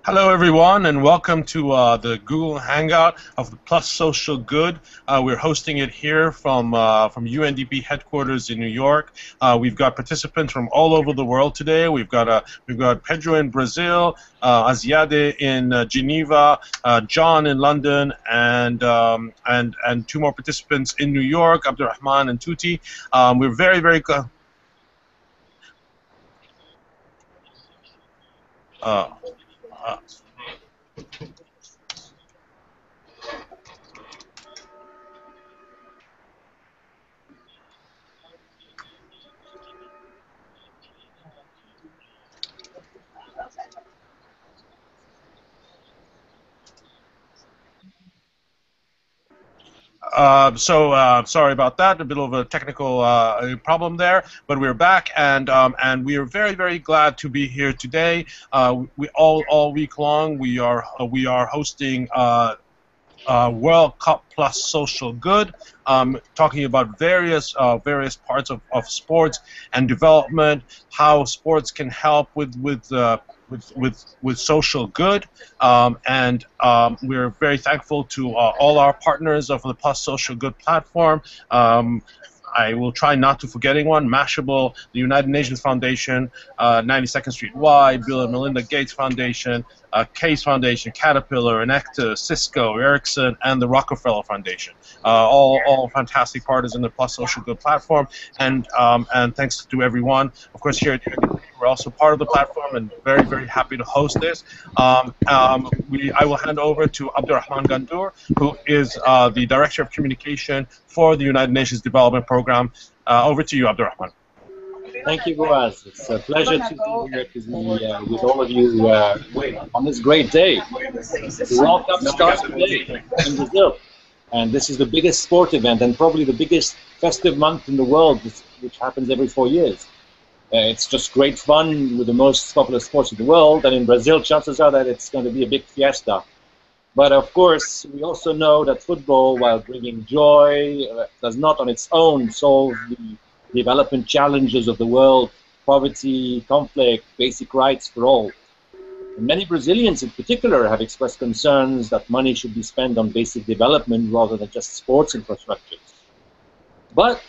Hello, everyone, and welcome to the Google Hangout of the Plus Social Good. We're hosting it here from UNDP headquarters in New York. We've got participants from all over the world today. We've got Pedro in Brazil, Aziyade in Geneva, Jon in London, and two more participants in New York, Abdurrahman and Tuti. We're very good. Sorry about that. A bit of a technical problem there, but we're back, and we are very glad to be here today. We all week long we are hosting World Cup Plus Social Good, talking about various parts of sports and development, how sports can help with social good, and we're very thankful to all our partners of the Plus Social Good platform. I will try not to forget anyone: Mashable, the United Nations Foundation, 92nd Street Y, Bill and Melinda Gates Foundation, Case Foundation, Caterpillar, Enecta, Cisco, Ericsson, and the Rockefeller Foundation. All fantastic partners in the Plus Social Good platform, and thanks to everyone. Of course, here at UNDP, we're also part of the platform, and very happy to host this. I will hand over to Abdurrahman Gandour, who is the Director of Communication for the United Nations Development Program. Over to you, Abdurrahman. Thank you, Boaz. It's a pleasure to be here with all of you on this great day. The World Cup starts today in Brazil, and this is the biggest sport event and probably the biggest festive month in the world, which happens every 4 years. It's just great fun with the most popular sports in the world, and in Brazil, chances are that it's going to be a big fiesta. But of course, we also know that football, while bringing joy, does not on its own solve the development challenges of the world: poverty, conflict, basic rights for all. And many Brazilians in particular have expressed concerns that money should be spent on basic development rather than just sports infrastructures. But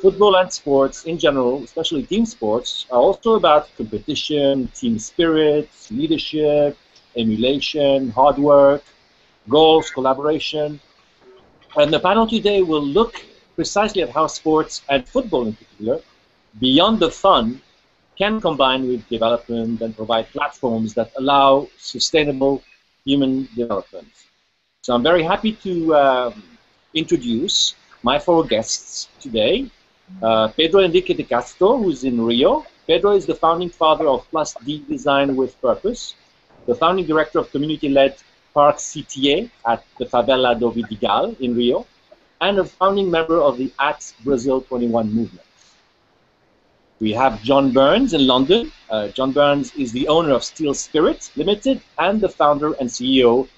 football and sports in general, especially team sports, are also about competition, team spirit, leadership, emulation, hard work, goals, collaboration. And the panel today will look precisely at how sports, and football in particular, beyond the fun, can combine with development and provide platforms that allow sustainable human development. So I'm very happy to introduce my 4 guests today. Pedro Henrique de Castro, who's in Rio. Pedro is the founding father of Plus D Design with Purpose, the founding director of community-led Park CTA at the Favela do Vidigal in Rio, and a founding member of the Brazil 21 movement. We have Jon Burns in London. Jon Burns is the owner of Steel Spirit Limited and the founder and CEO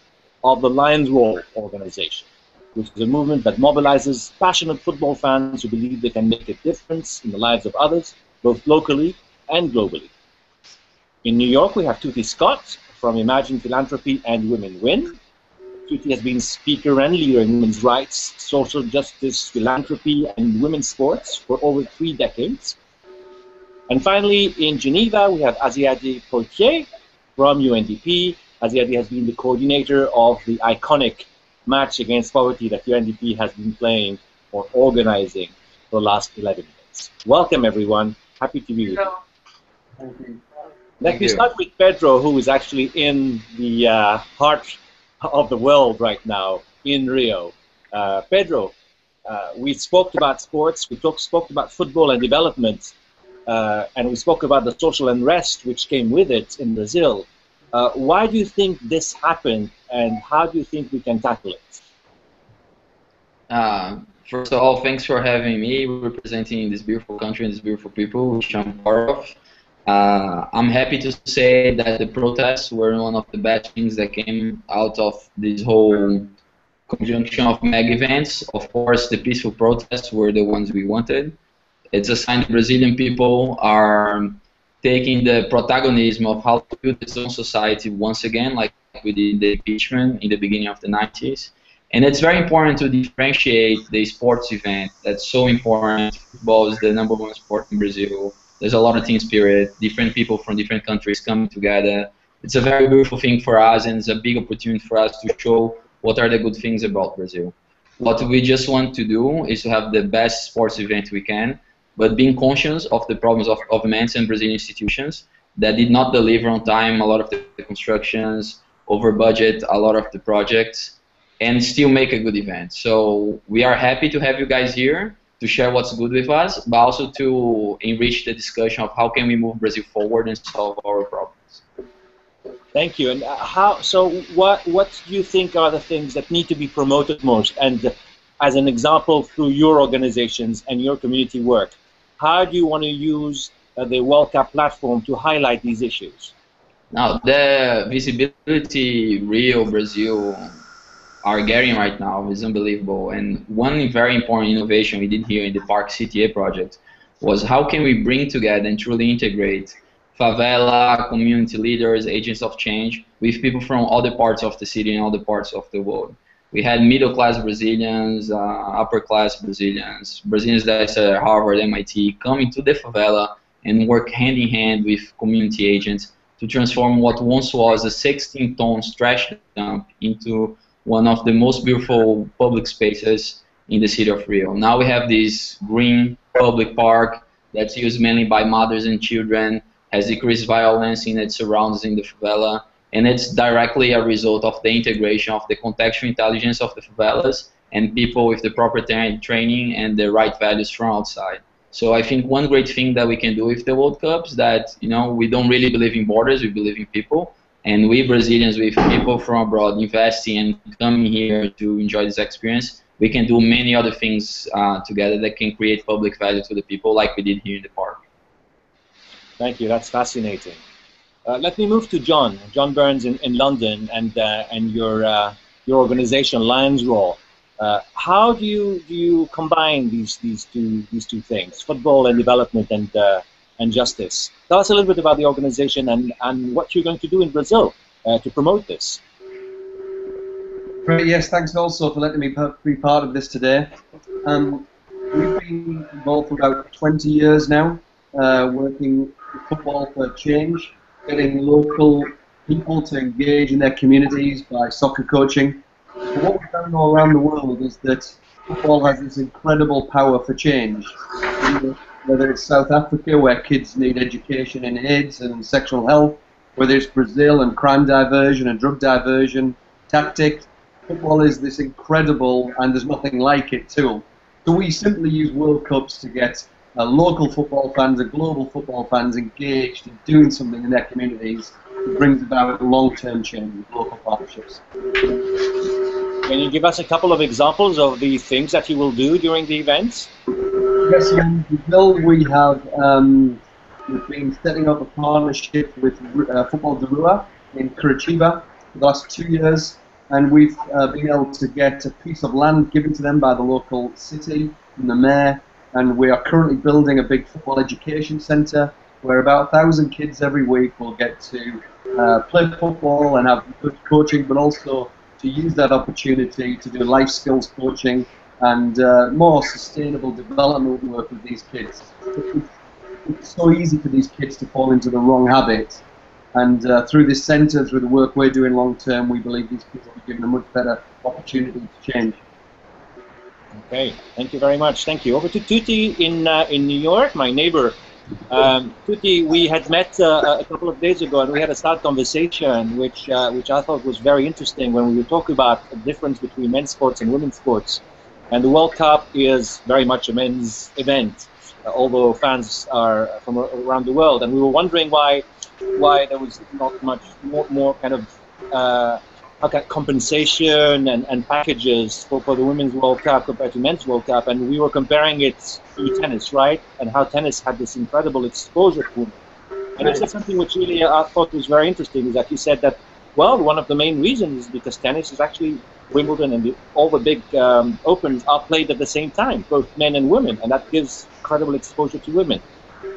of the Lionsraw organization, which is a movement that mobilizes passionate football fans who believe they can make a difference in the lives of others, both locally and globally. In New York, we have Tuti Scott from Imagine Philanthropy and Women Win. Tuti has been speaker and leader in women's rights, social justice, philanthropy, and women's sports for over 3 decades. And finally, in Geneva, we have Aziyade Poltier from UNDP. Aziyade has been the coordinator of the iconic match against poverty that UNDP has been playing or organizing for the last 11 years. Welcome, everyone. Happy to be with you. Thank you. Let me start with Pedro, who is actually in the heart of the world right now, in Rio. Pedro, we spoke about sports, we spoke about football and development, and we spoke about the social unrest which came with it in Brazil. Why do you think this happened, and how do you think we can tackle it? First of all, thanks for having me, representing this beautiful country and these beautiful people, which I'm part of. I'm happy to say that the protests were one of the best things that came out of this whole conjunction of mega events. Of course, the peaceful protests were the ones we wanted. It's a sign the Brazilian people are taking the protagonism of how to build its own society once again, like we did the impeachment in the beginning of the 90s. And it's very important to differentiate the sports event. That's so important. Football is the #1 sport in Brazil. There's a lot of team spirit, different people from different countries coming together. It's a very beautiful thing for us, and it's a big opportunity for us to show what are the good things about Brazil. What we just want to do is to have the best sports event we can, but being conscious of the problems of immense and Brazilian institutions that did not deliver on time a lot of the constructions, over budget a lot of the projects, and still make a good event. So we are happy to have you guys here to share what's good with us, but also to enrich the discussion of how can we move Brazil forward and solve our problems. Thank you. And what do you think are the things that need to be promoted most? And as an example, through your organizations and your community work, how do you want to use the World Cup platform to highlight these issues? Now, the visibility Rio, Brazil are getting right now is unbelievable. And one very important innovation we did here in the Park CTA project was how can we bring together and truly integrate favela, community leaders, agents of change with people from other parts of the city and other parts of the world. We had middle-class Brazilians, upper-class Brazilians, Brazilians that are Harvard, MIT, coming to the favela and work hand-in-hand with community agents to transform what once was a 16-ton trash dump into one of the most beautiful public spaces in the city of Rio. Now we have this green public park that's used mainly by mothers and children, has decreased violence in its surroundings in the favela, and it's directly a result of the integration of the contextual intelligence of the favelas and people with the proper training and the right values from outside. So I think one great thing that we can do with the World Cups that, you know, we don't really believe in borders, we believe in people, and we Brazilians with people from abroad investing and coming here to enjoy this experience, we can do many other things together that can create public value to the people like we did here in the park. Thank you. That's fascinating. Let me move to Jon Burns in London, and your organization Lionsraw. How do you combine these two things, football and development and justice? Tell us a little bit about the organization and what you're going to do in Brazil to promote this. Great. Yes. Thanks also for letting me be part of this today. We've been involved for about 20 years now, working football for change, getting local people to engage in their communities by soccer coaching. So what we found all around the world is that football has this incredible power for change. Whether it's South Africa, where kids need education in AIDS and sexual health, whether it's Brazil and crime diversion and drug diversion tactics, football is this incredible, and there's nothing like it, tool. So we simply use World Cups to get local football fans and global football fans engaged in doing something in their communities that brings about long-term change with local partnerships. Can you give us a couple of examples of the things that you will do during the events? Yes, in Brazil we have we've been setting up a partnership with Football de Rua in Curitiba for the last 2 years, and we've been able to get a piece of land given to them by the local city and the mayor. And we are currently building a big football education centre where about 1,000 kids every week will get to play football and have good coaching, but also to use that opportunity to do life skills coaching and more sustainable development work with these kids. It's so easy for these kids to fall into the wrong habits. And through this centre, through the work we're doing long term, we believe these kids will be given a much better opportunity to change. Okay, thank you very much. Thank you. Over to Tuti in New York, my neighbor. Tuti, we had met a couple of days ago, and we had a start conversation, which I thought was very interesting when we were talking about the difference between men's sports and women's sports. And the World Cup is very much a men's event, although fans are from around the world. And we were wondering why there was not much more kind of compensation and packages for the Women's World Cup compared to Men's World Cup, and we were comparing it to tennis, right? And how tennis had this incredible exposure to women. And you said something which really I thought was very interesting, is that you said that, well, one of the main reasons is because tennis is actually Wimbledon and all the big Opens are played at the same time, both men and women, and that gives incredible exposure to women.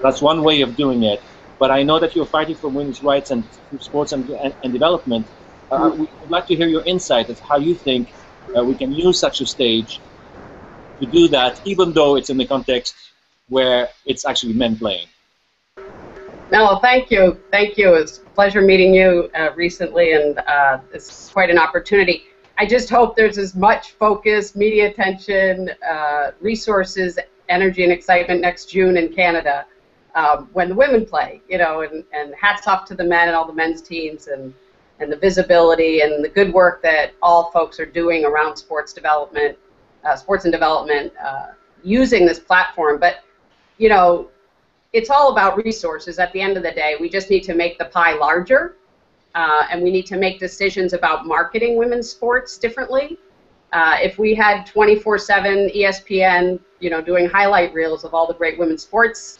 That's one way of doing it. but I know that you're fighting for women's rights and sports and development. We would like to hear your insight as how you think we can use such a stage to do that, even though it's in the context where it's actually men playing. No, thank you. Thank you. It's a pleasure meeting you recently, and it's quite an opportunity. I just hope there's as much focus, media attention, resources, energy, and excitement next June in Canada when the women play, you know, and hats off to the men and all the men's teams and the visibility and the good work that all folks are doing around sports development, sports and development, using this platform. But, you know, it's all about resources at the end of the day. We just need to make the pie larger, and we need to make decisions about marketing women's sports differently. If we had 24/7 ESPN, you know, doing highlight reels of all the great women's sports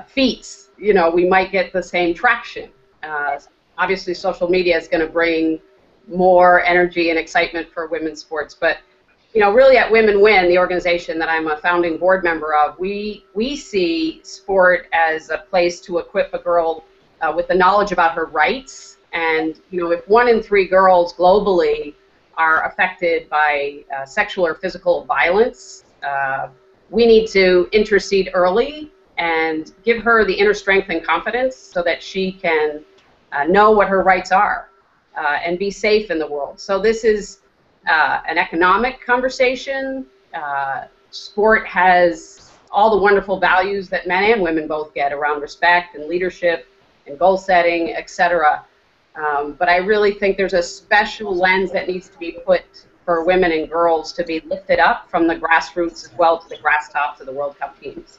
feats, you know, we might get the same traction. Obviously, social media is going to bring more energy and excitement for women's sports, but you know, really at Women Win, the organization that I'm a founding board member of, we see sport as a place to equip a girl with the knowledge about her rights. And you know, if 1 in 3 girls globally are affected by sexual or physical violence, we need to intercede early and give her the inner strength and confidence so that she can know what her rights are and be safe in the world. So this is an economic conversation. Sport has all the wonderful values that men and women both get around respect and leadership and goal setting, etc. But I really think there's a special lens that needs to be put for women and girls to be lifted up from the grassroots as well to the grass tops of the World Cup teams.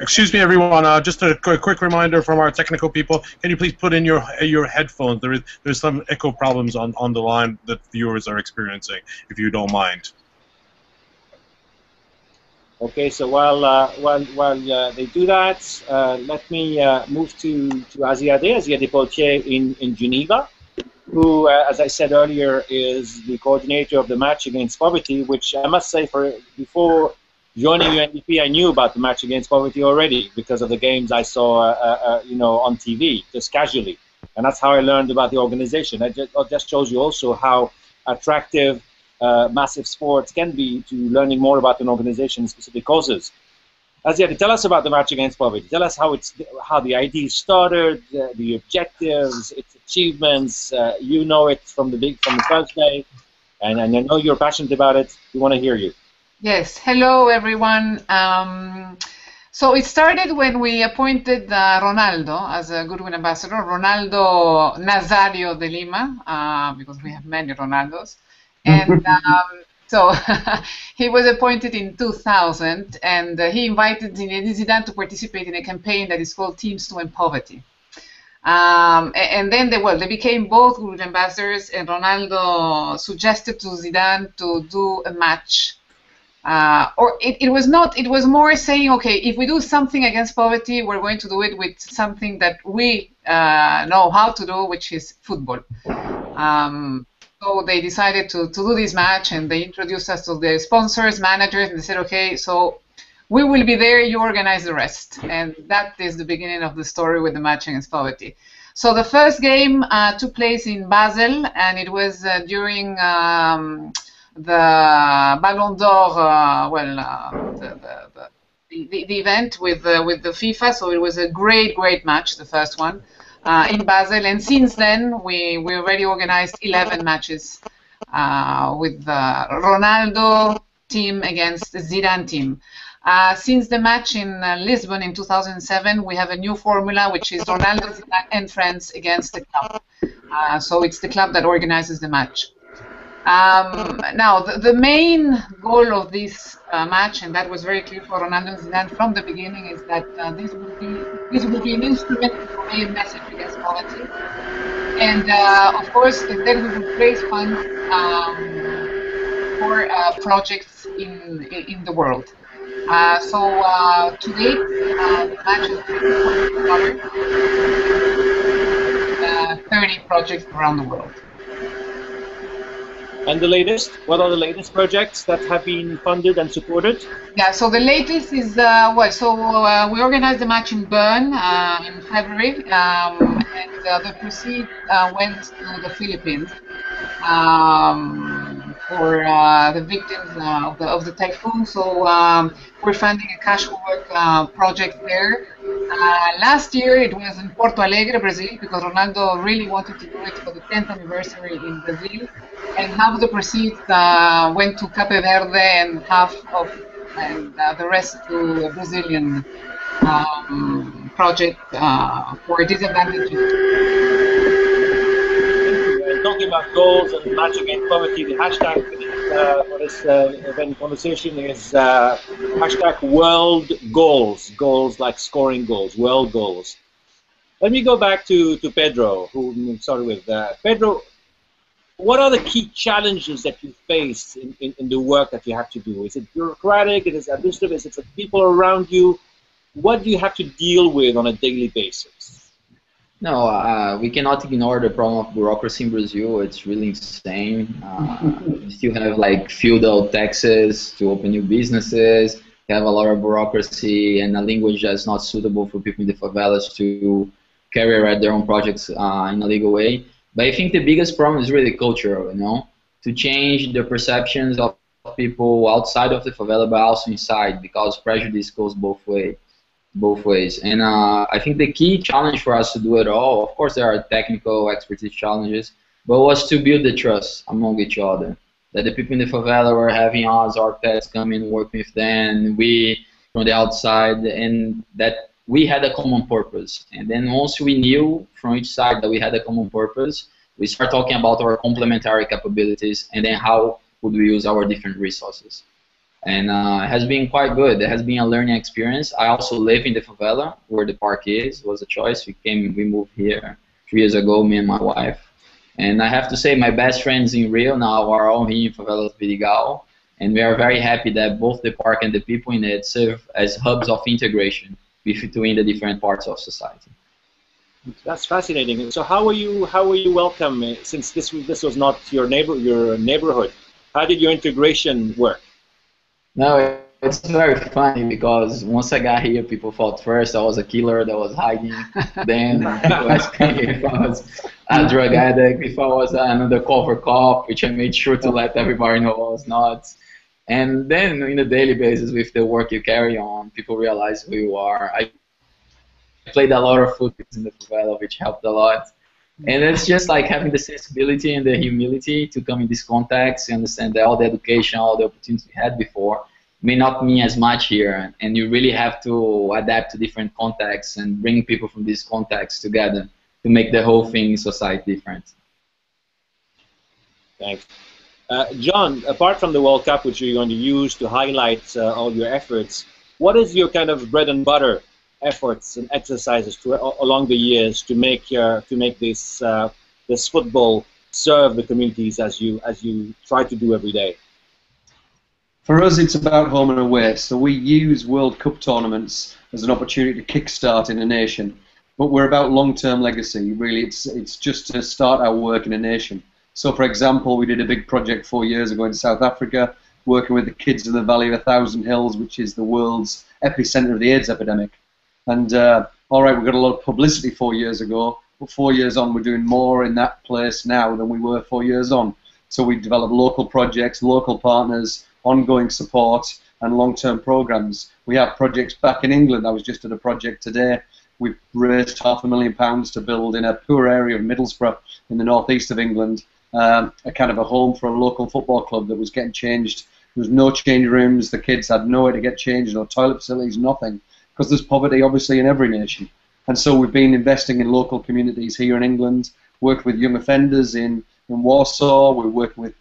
Excuse me, everyone. Just a quick reminder from our technical people. Can you please put in your headphones? There's some echo problems on the line that viewers are experiencing. If you don't mind. Okay. So while they do that, let me move to Aziyade Poltier in Geneva, who, as I said earlier, is the coordinator of the Match Against Poverty. Which I must say, before joining UNDP, I knew about the Match Against Poverty already because of the games I saw, you know, on TV, just casually, and that's how I learned about the organization. That just shows you also how attractive massive sports can be to learning more about an organization and specific causes. Aziyade, tell us about the Match Against Poverty. Tell us how the idea started, the objectives, its achievements. You know it from the first day, and I know you're passionate about it. We want to hear you. Yes, hello everyone. So it started when we appointed Ronaldo as a Goodwin ambassador, Ronaldo Nazario de Lima, because we have many Ronaldos. And so he was appointed in 2000, and he invited Zinedine Zidane to participate in a campaign that is called Teams to End Poverty. And then they became both Goodwin ambassadors, and Ronaldo suggested to Zidane to do a match. Or it was not, it was more saying, okay, if we do something against poverty, we're going to do it with something that we know how to do, which is football. So they decided to do this match, and they introduced us to the sponsors, managers, and they said, okay, so we will be there, you organize the rest. And that is the beginning of the story with the Match Against Poverty. So the first game took place in Basel, and it was during the Ballon d'Or, the event with the FIFA. So it was a great match, the first one in Basel. And since then, we already organized 11 matches with the Ronaldo team against the Zidane team. Since the match in Lisbon in 2007, we have a new formula, which is Ronaldo, Zidane, and friends against the club. So it's the club that organizes the match. Now, the main goal of this match, and that was very clear for Ronaldo and Zidane from the beginning, is that this will be an instrument to convey a message against poverty. And, of course, then we will raise funds for projects in the world. So, to date, the match has 30 projects around the world. And the latest? What are the latest projects that have been funded and supported? Yeah, so the latest is, we organized a match in Bern in February, and the proceeds went to the Philippines for the victims of the typhoon. So we're funding a cash work project there. Last year it was in Porto Alegre, Brazil, because Ronaldo really wanted to do it for the 10th anniversary in Brazil. And half of the proceeds went to Cape Verde and the rest to a Brazilian project for disadvantaged. Talking about goals and match against poverty, the hashtag for this event conversation is hashtag world goals. Goals like scoring goals, world goals. Let me go back to Pedro, who we started with. Pedro, what are the key challenges that you face in the work that you have to do? Is it bureaucratic? Is it administrative? Is it the people around you? What do you have to deal with on a daily basis? No, we cannot ignore the problem of bureaucracy in Brazil. It's really insane. You still have like feudal taxes to open new businesses. You have a lot of bureaucracy and a language that's not suitable for people in the favelas to carry out their own projects in a legal way. But I think the biggest problem is really cultural, to change the perceptions of people outside of the favela, but also inside, because prejudice goes both ways. And I think the key challenge for us to do it all, of course there are technical expertise challenges, but was to build the trust among each other. That the people in the favela were having us, our pets, come in, work with them, we from the outside, and that we had a common purpose. And then once we knew from each side that we had a common purpose, we start talking about our complementary capabilities and then how would we use our different resources. And it has been quite good. It has been a learning experience. I also live in the favela where the park is. It was a choice. We moved here 3 years ago, me and my wife. And I have to say my best friends in Rio now are all here in favela of Vidigal. And we are very happy that both the park and the people in it serve as hubs of integration between the different parts of society. That's fascinating. So how were you welcome since this was not your neighborhood? How did your integration work? No, it's very funny because once I got here, people thought first I was a killer that was hiding. Then people asked me if I was a drug addict, if I was an undercover cop, which I made sure to let everybody know I was not. And then, on a daily basis, with the work you carry on, people realize who you are. I played a lot of football in the favela, which helped a lot. And it's just like having the sensibility and the humility to come in this context and understand that all the education, all the opportunities we had before may not mean as much here. And you really have to adapt to different contexts and bring people from these contexts together to make the whole thing in society different. Thanks. John, apart from the World Cup, which you're going to use to highlight all your efforts, what is your kind of bread and butter efforts and exercises along the years to make this football serve the communities as you try to do every day? For us, it's about home and away. So we use World Cup tournaments as an opportunity to kickstart in a nation, but we're about long-term legacy. Really, it's just to start our work in a nation. So, for example, we did a big project 4 years ago in South Africa, working with the kids in the Valley of 1,000 Hills, which is the world's epicenter of the AIDS epidemic. And all right, we got a lot of publicity 4 years ago, but 4 years on, we're doing more in that place now than we were 4 years on. So we developed local projects, local partners, ongoing support, and long-term programs. We have projects back in England. I was just at a project today. We've raised £500,000 to build in a poor area of Middlesbrough in the northeast of England, a kind of a home for a local football club that was getting changed. There was no change rooms. The kids had nowhere to get changed, no toilet facilities, nothing, because there's poverty obviously in every nation. And so we've been investing in local communities here in England, worked with young offenders in Warsaw. We work with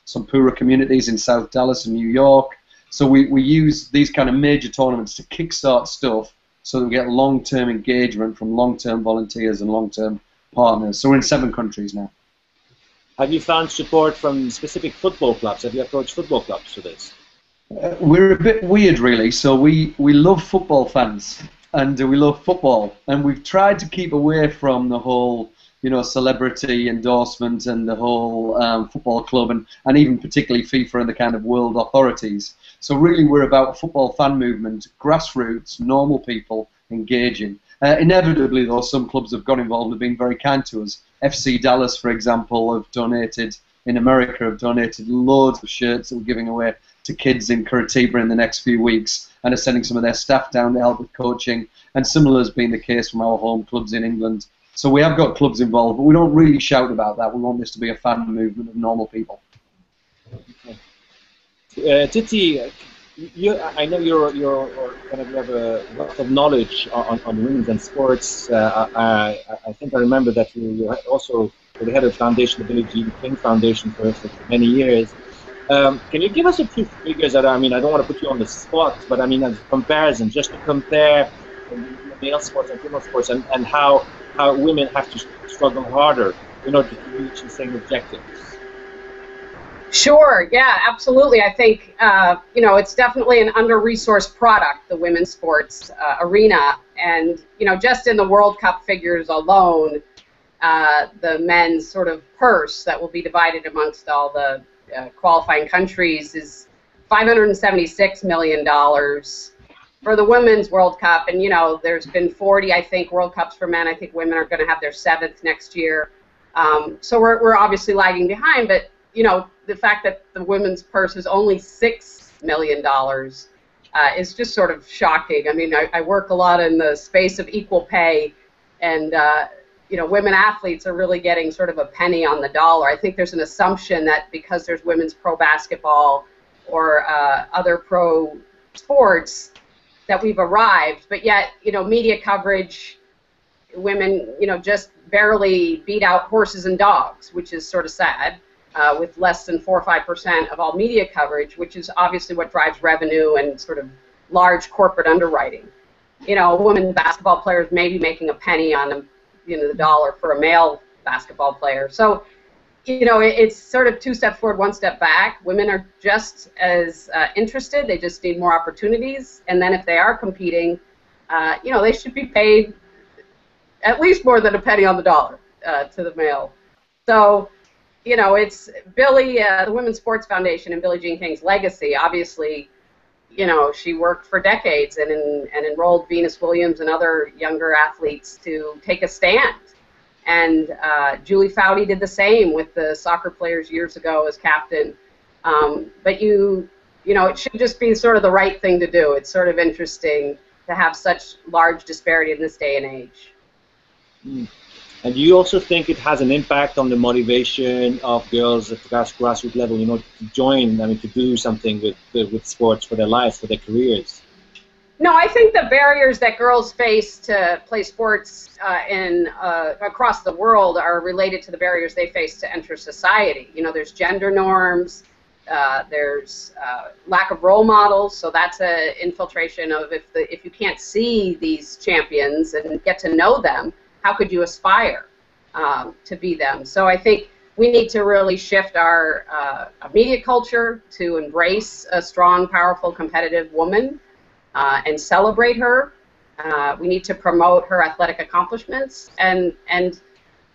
some poorer communities in South Dallas and New York. So we use these kind of major tournaments to kickstart stuff so that we get long-term engagement from long-term volunteers and long-term partners. So we're in 7 countries now. Have you found support from specific football clubs? Have you approached football clubs for this? We're a bit weird, really. So we love football fans, and we love football, and we've tried to keep away from the whole you know, celebrity endorsement and the whole football club and even particularly FIFA and the kind of world authorities. So really we're about a football fan movement, grassroots, normal people engaging. Inevitably, though, some clubs have got involved and have been very kind to us. FC Dallas, for example, have donated, in America, have donated loads of shirts that we're giving away to kids in Curitiba in the next few weeks and are sending some of their staff down to help with coaching. And similar has been the case from our home clubs in England. So we have got clubs involved, but we don't really shout about that. We want this to be a fan movement of normal people. Tuti, I know you have a lot of knowledge on women's and sports. I think I remember that you also the head of foundation, the Billie Jean King Foundation, for many years. Can you give us a few figures that, I mean, I don't want to put you on the spot, but I mean, as a comparison, just to compare male sports and female sports and how women have to struggle harder in order to reach the same objectives? Sure, yeah, absolutely. I think, you know, it's definitely an under-resourced product, the women's sports arena. And, you know, just in the World Cup figures alone, the men's sort of purse that will be divided amongst all the qualifying countries is $576 million for the Women's World Cup. And, you know, there's been 40, I think, World Cups for men. I think women are going to have their 7th next year. So we're obviously lagging behind, but, you know, the fact that the women's purse is only $6 million is just sort of shocking. I mean, I work a lot in the space of equal pay, and, you know, women athletes are really getting sort of a penny on the dollar. I think there's an assumption that because there's women's pro basketball or other pro sports that we've arrived, but yet, you know, media coverage, women, you know, just barely beat out horses and dogs, which is sort of sad, with less than 4 or 5% of all media coverage, which is obviously what drives revenue and sort of large corporate underwriting. You know, women basketball players may be making a penny on the dollar for a male basketball player. So, you know, it's sort of 2 steps forward, 1 step back. Women are just as interested. They just need more opportunities. And then if they are competing, you know, they should be paid at least more than a penny on the dollar to the male. So, you know, it's Billie, the Women's Sports Foundation and Billie Jean King's legacy. Obviously, you know, she worked for decades and enrolled Venus Williams and other younger athletes to take a stand. And Julie Foudy did the same with the soccer players years ago as captain. But you know, it should just be sort of the right thing to do. It's sort of interesting to have such large disparity in this day and age. Mm. And do you also think it has an impact on the motivation of girls at the grassroots level, you know, to join, I mean, to do something with sports for their lives, for their careers? No, I think the barriers that girls face to play sports across the world are related to the barriers they face to enter society. You know, there's gender norms, there's lack of role models, so that's an infiltration of if you can't see these champions and get to know them, how could you aspire to be them? So I think we need to really shift our media culture to embrace a strong, powerful, competitive woman and celebrate her. We need to promote her athletic accomplishments, and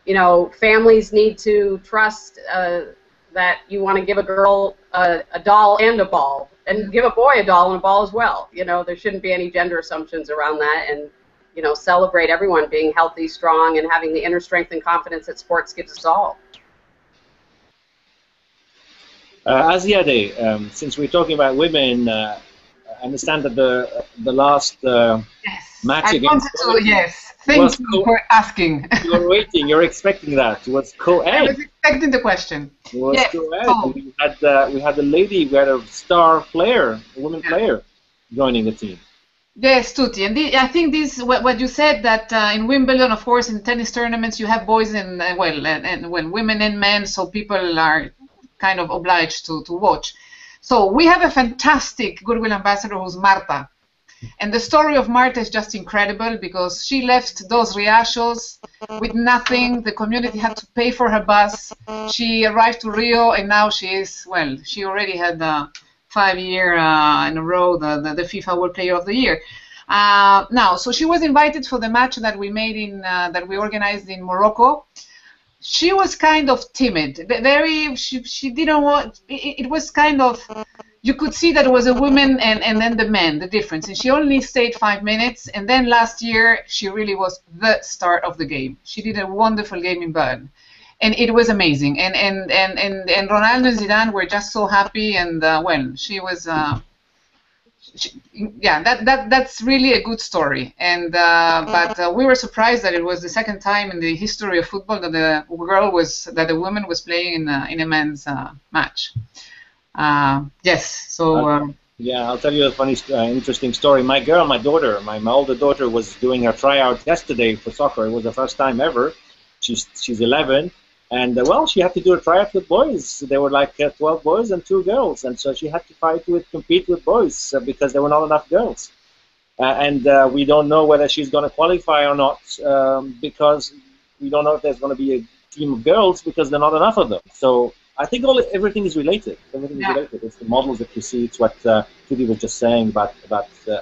you know, families need to trust that you want to give a girl a doll and a ball, and give a boy a doll and a ball as well. You know, there shouldn't be any gender assumptions around that, and you know, celebrate everyone being healthy, strong, and having the inner strength and confidence that sports gives us all. Aziyade, since we're talking about women, I understand that the last match against yes, thank you for asking. You're waiting, you're expecting that. It was co-ed. I was expecting the question. It was co-ed. We had a lady, we had a star player, a woman player, joining the team. Yes, Tuti, and I think this what you said, that in Wimbledon, of course, in tennis tournaments, you have boys and women and men, so people are kind of obliged to watch. So we have a fantastic goodwill ambassador who's Marta, and the story of Marta is just incredible because she left Dos Riachos with nothing. The community had to pay for her bus. She arrived to Rio, and now she already had 5 year in a row the FIFA World Player of the Year. So she was invited for the match that we made that we organized in Morocco. she was kind of timid. Very, she didn't want. It was kind of, you could see that it was a woman and then the men, the difference. And she only stayed 5 minutes. And then last year, she really was the star of the game. She did a wonderful game in Bern. And it was amazing. And Ronaldo and Zidane were just so happy. And well, she was, yeah, that's really a good story. And but we were surprised that it was the second time in the history of football that the woman was playing in a men's match. Yes. So. Yeah, I'll tell you a funny, interesting story. My daughter, my older daughter, was doing her tryout yesterday for soccer. It was the first time ever. She's 11. And, well, she had to do a tryout with boys. There were like 12 boys and 2 girls. And so she had to compete with boys because there were not enough girls. And we don't know whether she's going to qualify or not because we don't know if there's going to be a team of girls because there are not enough of them. So I think everything is related. Everything is related. It's the models that you see. It's what Tuti was just saying about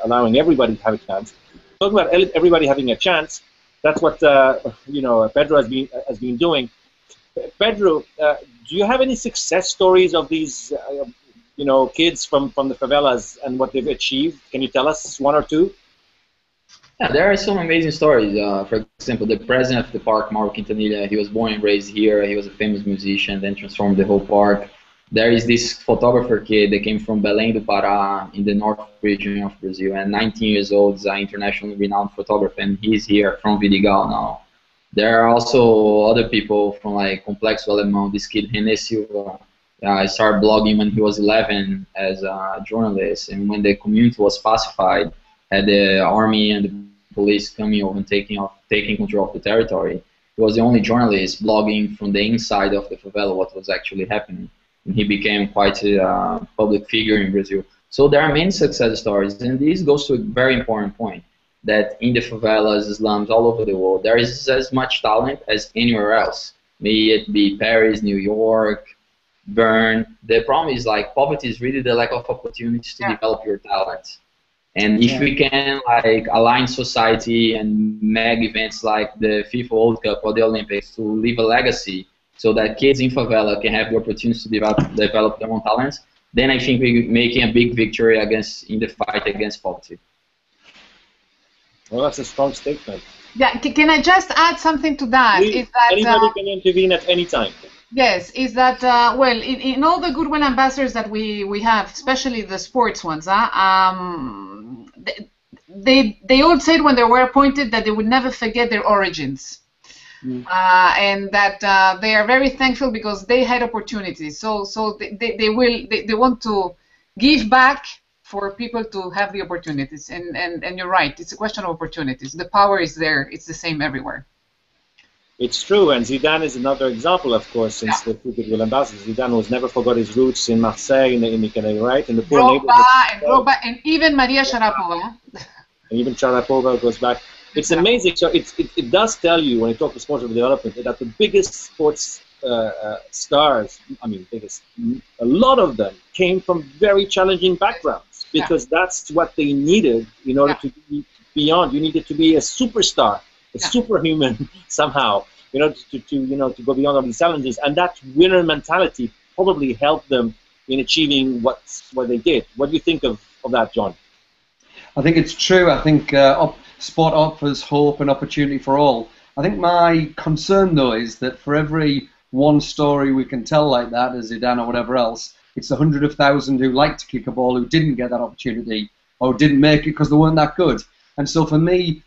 allowing everybody to have a chance. Talking about everybody having a chance, that's what Pedro has been doing. Pedro, do you have any success stories of these, kids from the favelas and what they've achieved? Can you tell us 1 or 2? Yeah, there are some amazing stories. For example, the president of the park, Mauro Quintanilha, he was born and raised here. He was a famous musician, then transformed the whole park. There is this photographer kid that came from Belém do Pará in the north region of Brazil, and 19 years old, is an internationally renowned photographer, and he's here from Vidigal now. There are also other people from like Complexo Alemão, this kid René Silva. I started blogging when he was 11 as a journalist, and when the community was pacified, had the army and the police coming over and taking control of the territory, he was the only journalist blogging from the inside of the favela what was actually happening. And he became quite a public figure in Brazil. So there are many success stories, and this goes to a very important point, that in the favelas, slums all over the world, there is as much talent as anywhere else. May it be Paris, New York, Bern. The problem is like poverty is really the lack of opportunities to develop your talents. And if we can like align society and make events like the FIFA World Cup or the Olympics to leave a legacy so that kids in favela can have the opportunity to develop their own talents, then I think we're making a big victory in the fight against poverty. Well, that's a strong statement. Yeah, can I just add something to that? Please, anybody can intervene at any time. Yes, is that, well, in all the goodwill ambassadors that we have, especially the sports ones, they all said when they were appointed that they would never forget their origins. And that they are very thankful because they had opportunities. So they want to give back for people to have the opportunities. And you're right, it's a question of opportunities. The power is there. It's the same everywhere. It's true, and Zidane is another example, of course, since the two goodwill ambassadors. Zidane was never forgot his roots in Marseille, in the right, in the poor neighborhood. And even Maria Sharapova. And even Sharapova goes back. It's amazing. So it does tell you, when you talk to sports development, that the biggest sports stars, a lot of them came from very challenging backgrounds, because that's what they needed in order to be beyond. You needed to be a superstar, a superhuman somehow, to go beyond all these challenges, and that winner mentality probably helped them in achieving what they did. What do you think of that, Jon? I think it's true. I think sport offers hope and opportunity for all. I think my concern, though, is that for every one story we can tell like that, as Zidane or whatever else, it's 100,000 who like to kick a ball who didn't get that opportunity or didn't make it because they weren't that good. And so for me,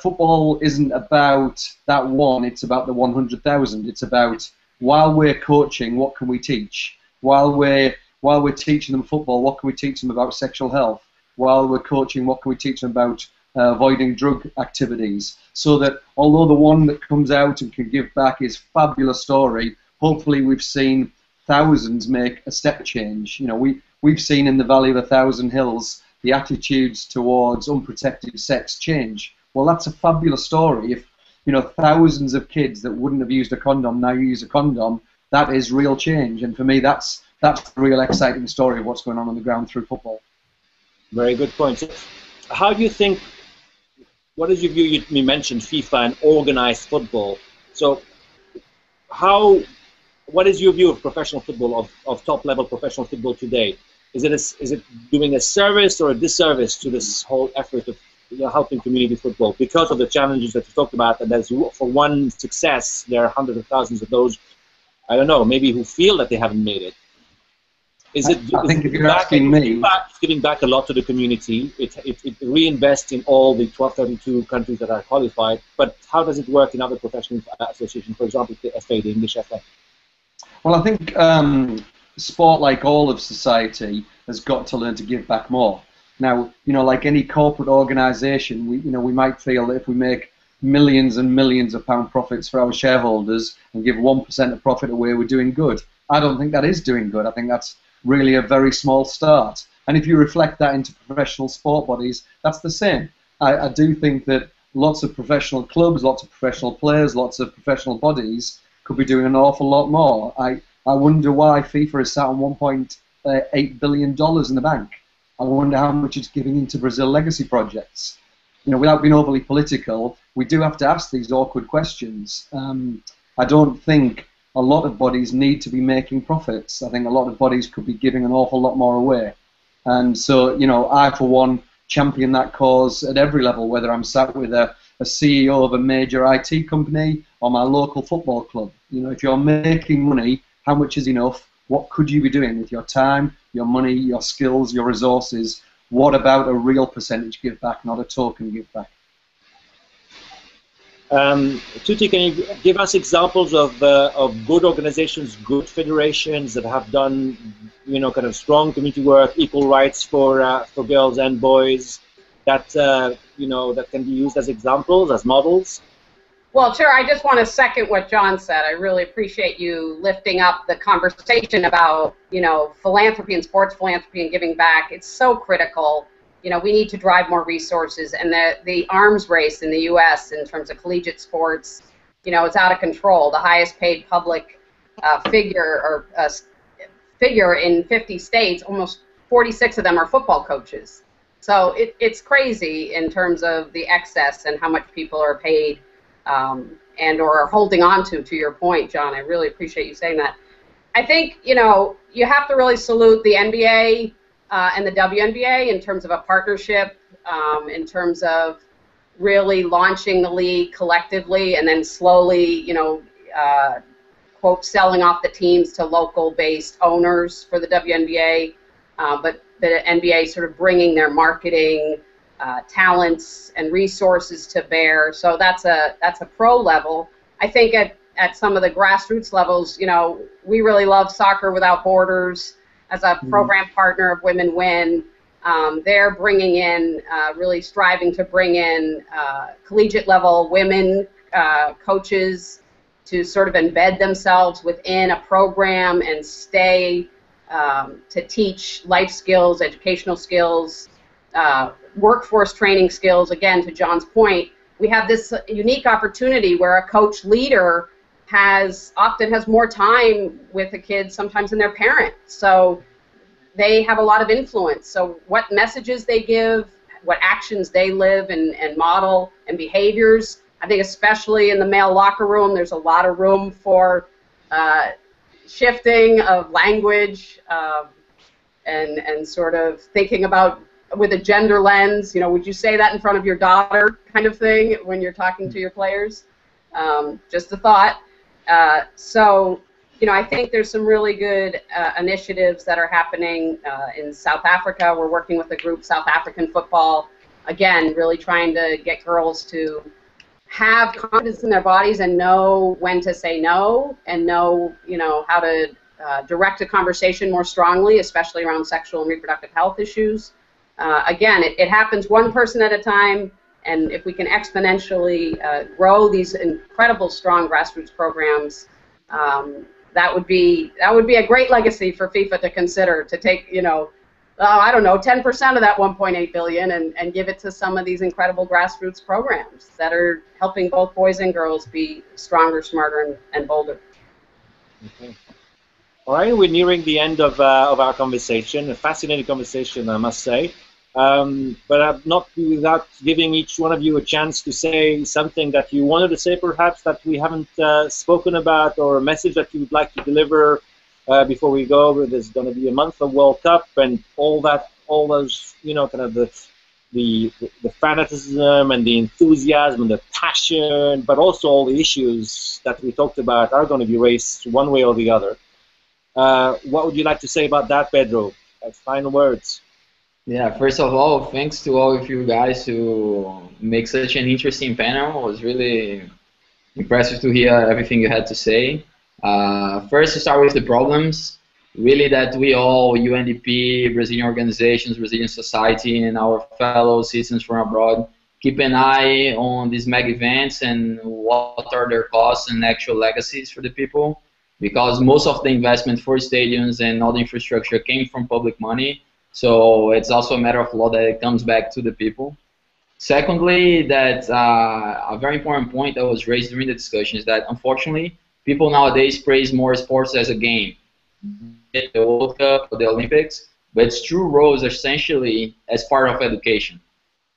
football isn't about that one, it's about the 100,000. It's about, while we're coaching, what can we teach? While we're teaching them football, what can we teach them about sexual health? While we're coaching, what can we teach them about avoiding drug activities? So that although the one that comes out and can give back is a fabulous story, hopefully we've seen thousands make a step change. We've seen in the Valley of a Thousand Hills the attitudes towards unprotected sex change. Well, that's a fabulous story. If thousands of kids that wouldn't have used a condom now use a condom, that is real change. And for me, that's the real exciting story of what's going on the ground through football. Very good point. How do you think? What is your view? You mentioned FIFA and organized football. So, what is your view of professional football, of top-level professional football today? Is it doing a service or a disservice to this whole effort of helping community football because of the challenges that you talked about? And as for one success, there are hundreds of thousands of those, I don't know, maybe who feel that they haven't made it. I think if you're asking me, it's giving back a lot to the community. It reinvests in all the 1232 countries that are qualified. But how does it work in other professional associations? For example, the FA, the English FA. Well, I think sport, like all of society, has got to learn to give back more. Now, like any corporate organisation, we might feel that if we make millions and millions of pound profits for our shareholders and give 1% of profit away, we're doing good. I don't think that is doing good. I think that's really a very small start. And if you reflect that into professional sport bodies, that's the same. I do think that lots of professional clubs, lots of professional players, lots of professional bodies could be doing an awful lot more. I wonder why FIFA is sat on $1.8 billion in the bank. I wonder how much it's giving into Brazil legacy projects. Without being overly political, we do have to ask these awkward questions. I don't think a lot of bodies need to be making profits. I think a lot of bodies could be giving an awful lot more away. And so, I, for one, champion that cause at every level, whether I'm sat with a CEO of a major IT company or my local football club. If you're making money, how much is enough? What could you be doing with your time, your money, your skills, your resources? What about a real percentage give back, not a token give back? Tuti, can you give us examples of good organizations, good federations that have done, kind of strong community work, equal rights for girls and boys, that that can be used as examples, as models? Well, sure. I just want to second what Jon said. I really appreciate you lifting up the conversation about, philanthropy and sports philanthropy and giving back. It's so critical. We need to drive more resources, and the arms race in the U.S. in terms of collegiate sports, it's out of control. The highest paid public figure in 50 states, almost 46 of them are football coaches. So it's crazy in terms of the excess and how much people are paid and or are holding on to your point, Jon. I really appreciate you saying that. I think, you have to really salute the NBA and the WNBA in terms of a partnership, in terms of really launching the league collectively and then slowly, quote, selling off the teams to local-based owners for the WNBA, but the NBA sort of bringing their marketing talents and resources to bear. So that's a pro level. I think at some of the grassroots levels, we really love Soccer Without Borders as a program partner of Women Win. They're bringing in, really striving to bring in collegiate level women coaches to sort of embed themselves within a program and stay to teach life skills, educational skills, workforce training skills. Again, to Jon's point, we have this unique opportunity where a coach leader often has more time with the kids sometimes than their parent. So they have a lot of influence. So what messages they give, what actions they live and model, and behaviors. I think especially in the male locker room, there's a lot of room for shifting of language and sort of thinking about with a gender lens. Would you say that in front of your daughter, kind of thing, when you're talking to your players? Just a thought. So, I think there's some really good initiatives that are happening in South Africa. We're working with a group, South African Football, again, really trying to get girls to have confidence in their bodies and know when to say no and know, how to direct a conversation more strongly, especially around sexual and reproductive health issues. Again, it happens one person at a time, and if we can exponentially grow these incredible strong grassroots programs, that would be a great legacy for FIFA to consider, to take, I don't know, 10% of that 1.8 billion and give it to some of these incredible grassroots programs that are helping both boys and girls be stronger, smarter, and bolder. Okay. All right, we're nearing the end of our conversation. A fascinating conversation, I must say. But not without giving each one of you a chance to say something that you wanted to say, perhaps, that we haven't spoken about, or a message that you would like to deliver before we go. There's going to be a month of World Cup and all that, all those, you know, kind of the fanaticism and the enthusiasm and the passion, but also all the issues that we talked about are going to be raised one way or the other. What would you like to say about that, Pedro? Final words. Yeah, first of all, thanks to all of you guys who make such an interesting panel. It was really impressive to hear everything you had to say. First, to start with the problems, really that we all, UNDP, Brazilian organizations, Brazilian society, and our fellow citizens from abroad, keep an eye on these mega events and what are their costs and actual legacies for the people, because most of the investment for stadiums and all the infrastructure came from public money. So it's also a matter of law that it comes back to the people. Secondly, that a very important point that was raised during the discussion is that, unfortunately, people nowadays praise more sports as a game, the World Cup or the Olympics, but its true role is essentially as part of education.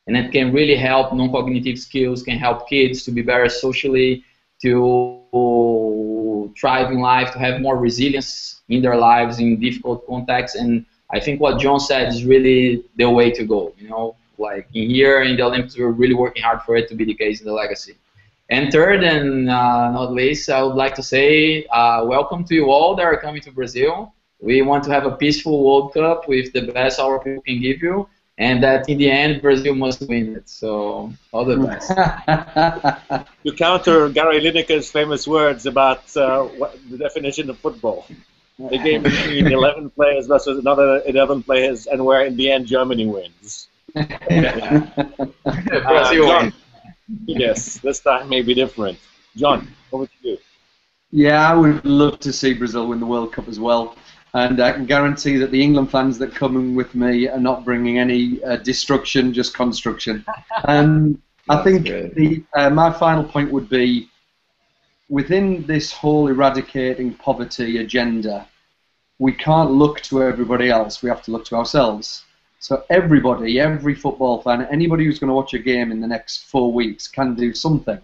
And it can really help non-cognitive skills, can help kids to be better socially, to thrive in life, to have more resilience in their lives in difficult contexts. And I think what Jon said is really the way to go. You know, like here in the Olympics, we're really working hard for it to be the case in the legacy. And third, and not least, I would like to say welcome to you all that are coming to Brazil. We want to have a peaceful World Cup with the best our people can give you, and that in the end, Brazil must win it. So, all the best. To counter Gary Lineker's famous words about what the definition of football. The game between 11 players versus another 11 players, and where in the end Germany wins. Brazil Jon, yes, this time may be different. Jon, over to you. Yeah, I would love to see Brazil win the World Cup as well. And I can guarantee that the England fans that come with me are not bringing any destruction, just construction. I think my final point would be, within this whole eradicating poverty agenda, we can't look to everybody else. We have to look to ourselves. So everybody, every football fan, anybody who's going to watch a game in the next 4 weeks can do something.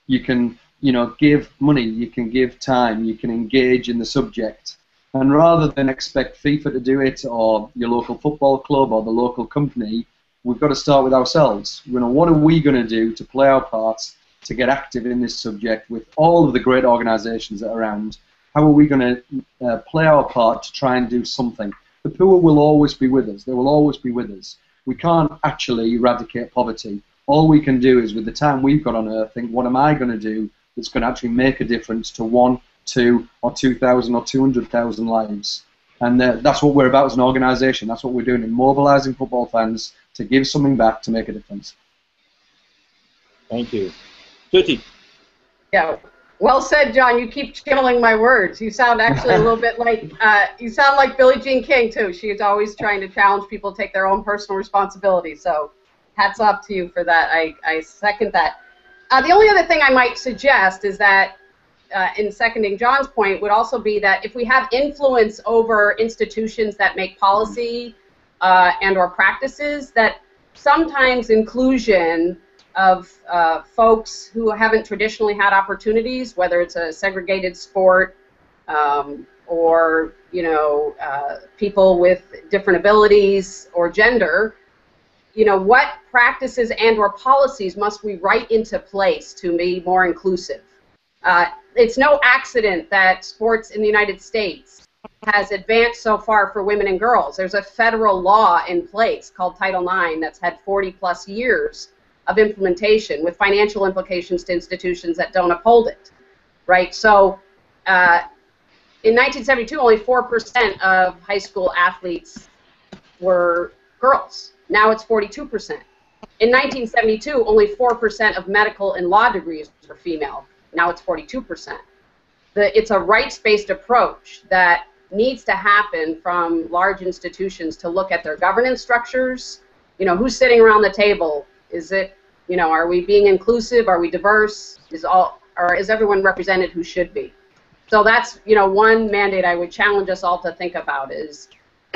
You can, you know, give money, you can give time, you can engage in the subject. And rather than expect FIFA to do it, or your local football club, or the local company, we've got to start with ourselves. You know, what are we going to do to play our parts to get active in this subject with all of the great organisations that are around? How are we going to play our part to try and do something? The poor will always be with us. They will always be with us. We can't actually eradicate poverty. All we can do is, with the time we've got on Earth, think, what am I going to do that's going to actually make a difference to 1, 2, or 2,000 or 200,000 lives? And that's what we're about as an organisation. That's what we're doing, in mobilising football fans to give something back to make a difference. Thank you. Tuti. Yeah, well said, Jon. You keep channeling my words. You sound actually a little bit like, you sound like Billie Jean King, too. She's always trying to challenge people to take their own personal responsibility. So hats off to you for that. I second that. The only other thing I might suggest is that, in seconding Jon's point, would also be that if we have influence over institutions that make policy and or practices, that sometimes inclusion of folks who haven't traditionally had opportunities, whether it's a segregated sport or, you know, people with different abilities or gender, you know, what practices and or policies must we write into place to be more inclusive? It's no accident that sports in the United States has advanced so far for women and girls. There's a federal law in place called Title IX that's had 40+ years of implementation, with financial implications to institutions that don't uphold it, right? So in 1972, only 4% of high school athletes were girls. Now it's 42%. In 1972, only 4% of medical and law degrees were female. Now it's 42%. It's a rights-based approach that needs to happen from large institutions to look at their governance structures. You know, who's sitting around the table? Is it, you know, are we being inclusive? Are we diverse? Is everyone represented who should be? So that's, you know, one mandate I would challenge us all to think about is,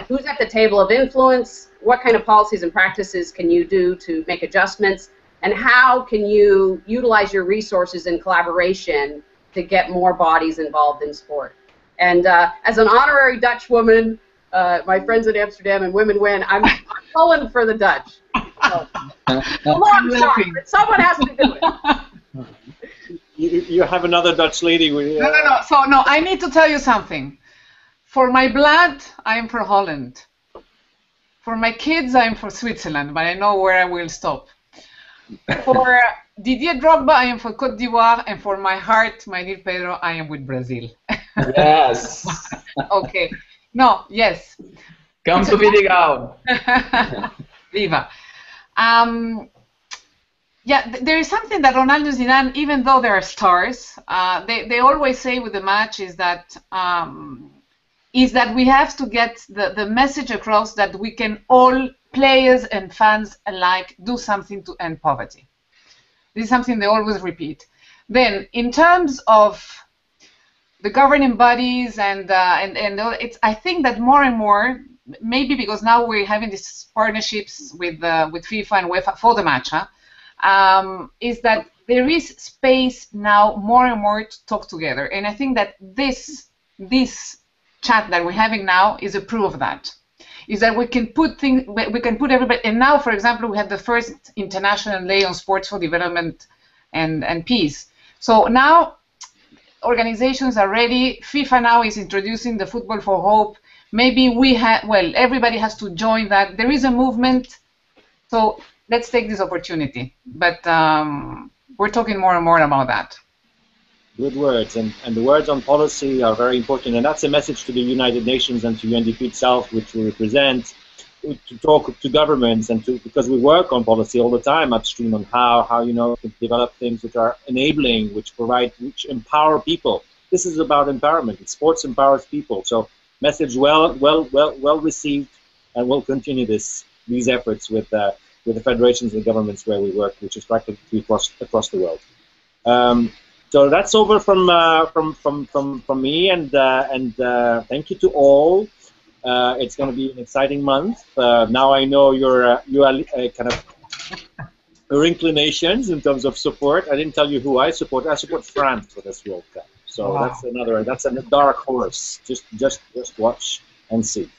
who's at the table of influence, what kind of policies and practices can you do to make adjustments, and how can you utilize your resources in collaboration to get more bodies involved in sport. And as an honorary Dutch woman, my friends in Amsterdam and Women Win, I'm pulling for the Dutch. So, I'm sorry, but someone has to do it. You have another Dutch lady. No. So, no, I need to tell you something. For my blood, I am for Holland. For my kids, I am for Switzerland, but I know where I will stop. For Didier Drogba, I am for Côte d'Ivoire, and for my heart, my dear Pedro, I am with Brazil. Yes. Okay. No, yes. Come to Vidigal. Viva. Yeah, there is something that Ronaldo Zidane, even though they are stars, they always say with the match is that we have to get the message across that we can all, players and fans alike, do something to end poverty. This is something they always repeat. Then, in terms of the governing bodies and I think that more and more, maybe because now we're having these partnerships with FIFA and UEFA for the match, is that there is space now more and more to talk together, and I think that this chat that we're having now is a proof of that. Is that we can put everybody, and now, for example, we have the first International Day on Sports for Development and Peace. So now organizations are ready. FIFA now is introducing the Football for Hope. Maybe everybody has to join that. There is a movement, so let's take this opportunity. But we're talking more and more about that. Good words, and the words on policy are very important, and that's a message to the United Nations and to UNDP itself, which we represent, to talk to governments and because we work on policy all the time upstream on how to develop things which are enabling, which empower people. This is about empowerment. Sports empowers people. So message well received, and we'll continue these efforts with the federations and governments where we work, which is practically across the world. So that's over from me, and thank you to all. It's going to be an exciting month. Now I know your kind of your inclinations in terms of support. I didn't tell you who I support. I support France for this World Cup. So wow. That's a dark horse. Just watch and see.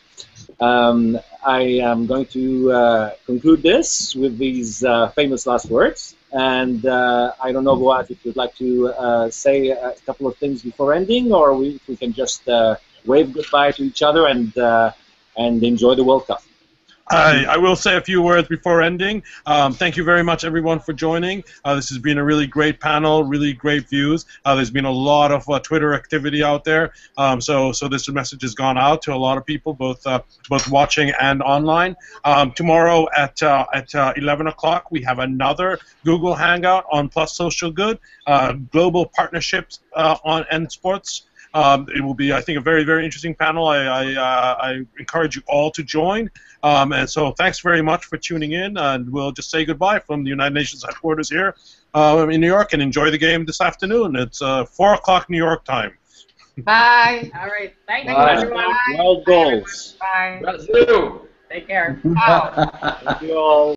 I am going to conclude this with these famous last words. And I don't know, Boaz, if you'd like to say a couple of things before ending, or we can just wave goodbye to each other and enjoy the World Cup. I will say a few words before ending. Thank you very much, everyone, for joining. This has been a really great panel, really great views. There's been a lot of Twitter activity out there, so this message has gone out to a lot of people, both watching and online. Tomorrow at 11 o'clock, we have another Google Hangout on Plus Social Good, global partnerships and sports. It will be, I think, a very, very interesting panel. I encourage you all to join. And so thanks very much for tuning in, and we'll just say goodbye from the United Nations headquarters here in New York, and enjoy the game this afternoon. It's 4 o'clock New York time. Bye. All right. Thank you, Bye. everyone. Well goals. Bye. Brazil. Take care. Wow. Thank you all.